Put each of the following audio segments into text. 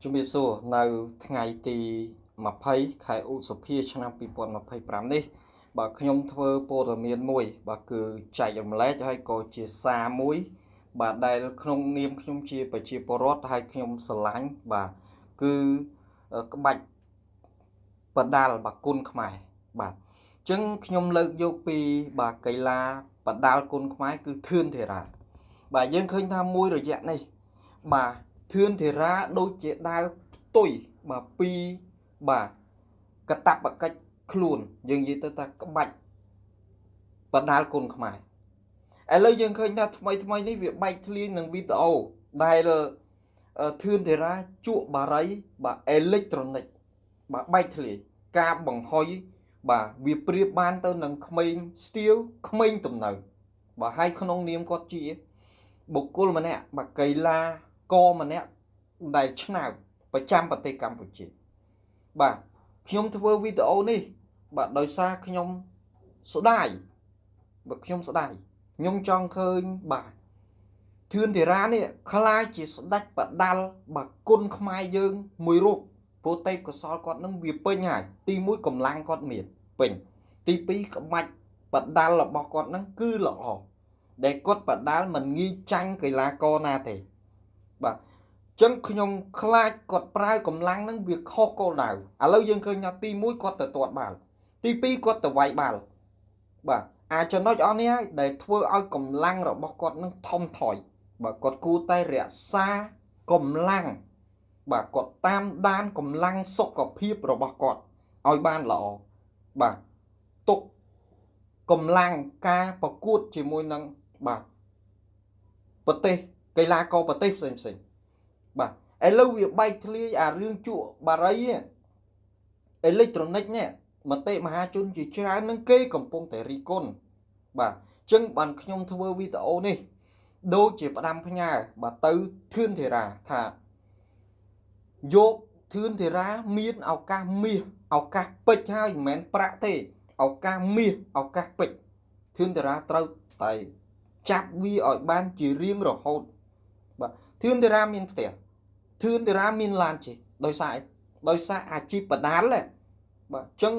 ជំរាបសួរនៅថ្ងៃទី20ខែឧសភាឆ្នាំ2025នេះបាទខ្ញុំធ្វើព័ត៌មានមួយបាទគឺចែករំលែកហើយក៏ជាសារមួយបាទដែលក្នុងនាមខ្ញុំជាប្រជាពលរដ្ឋហើយខ្ញុំស្រឡាញ់បាទគឺក្បាច់បដាល់បាទគុនខ្មែរបាទអញ្ចឹងខ្ញុំលើកយកពីបាទកីឡាបដាល់គុនខ្មែរគឺធឿនធេរ៉ាបាទយើងឃើញថាមួយរយៈនេះបាទធឿនធេរ៉ាដូចជាដើរផ្ទុយបាទពីបាទកតបកិច្ចខ្លួនយើងនិយាយទៅថាក្បាច់បដាល់គុនខ្មែរឥឡូវយើងឃើញថាថ្មីនេះវាបែកធ្លាយនឹងវីដេអូដែលធឿនធេរ៉ាជក់បារីបាទអេឡិចត្រូនិកបាទបែកធ្លាយការបង្ហុយបាទវាប្រៀបបានទៅនឹងក្មេងស្ទាវក្មេងទំនើបបាទហើយក្នុងនាមគាត់ជាបុគ្គលម្នាក់បាទកីឡាករម្នាក់ដែលឆ្នើមប្រចាំប្រទេសកម្ពុជាបាទខ្ញុំធ្វើវីដេអូនេះបាទដោយសារខ្ញុំស្ដាយបាទខ្ញុំស្ដាយខ្ញុំចង់ឃើញបាទធឿនធេរ៉ានេះខ្លាចជាស្ដេចបដាល់បាទគុនខ្មែរយើងមួយរូបព្រោះទេពកោសល្យគាត់នឹងវាពេញហើយទី1កម្លាំងគាត់មានពេញទី2ក្បាច់បដាល់របស់គាត់នឹងគឺល្អដែលគាត់បដាល់មិនងាយចាញ់កីឡាករណាទេបាទចឹងខ្ញុំខ្លាចគាត់ប្រើកម្លាំងនឹងវាខុសគោលដៅឥឡូវយើងឃើញថាទី1គាត់ទៅទាត់បាល់ទី2គាត់ទៅវាយបាល់បាទអាចចំណុចអស់នេះហើយដែលធ្វើឲ្យកម្លាំងរបស់គាត់នឹងថមថយបាទគាត់គួរតែរក្សាកម្លាំងបាទគាត់តាមដានកម្លាំងសុខភាពរបស់គាត់ឲ្យបានល្អបាទទុកកម្លាំងការប្រកួតជាមួយនឹងបាទប្រទេសកីឡាករប្រទេសផ្សេងបាទឥឡូវវាបែកធ្លាយអារឿងជក់បារីអេឡិចត្រូនិកនេះមតិមហាជនជាច្រើននឹងគេកំពុងតែរីគុណបាទអញ្ចឹងបានខ្ញុំធ្វើវីដេអូនេះដូចជាផ្ដាំផ្ញើបាទទៅធឿនធេរ៉ាថាយកធឿនធេរ៉ាមានឱកាសមាសឱកាសពេជ្រហើយមិនមែនប្រាក់ទេឱកាសមាសឱកាសពេជ្រធឿនធេរ៉ាត្រូវតែចាប់វាឲ្យបានជារៀងរហូតបាទធឿនធេរ៉ាមានផ្ទះធឿនធេរ៉ាមានឡានជិះដោយសារអាជីពបដាល់បាទអញ្ចឹង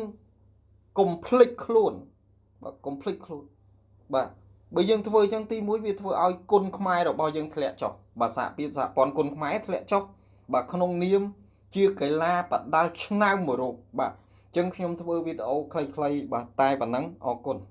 កុំភ្លេចខ្លួនបាទកុំភ្លេចខ្លួនបាទបើយើងធ្វើអញ្ចឹងទី1វាធ្វើឲ្យគុនខ្មែររបស់យើងធ្លាក់ចុះបាទសហព័ន្ធគុនខ្មែរធ្លាក់ចុះបាទក្នុងនាមជាកីឡាបដាល់ឆ្នើមមួយរូបបាទអញ្ចឹងខ្ញុំធ្វើវីដេអូខ្លីៗបាទតែប៉ុណ្ណឹងអរគុណ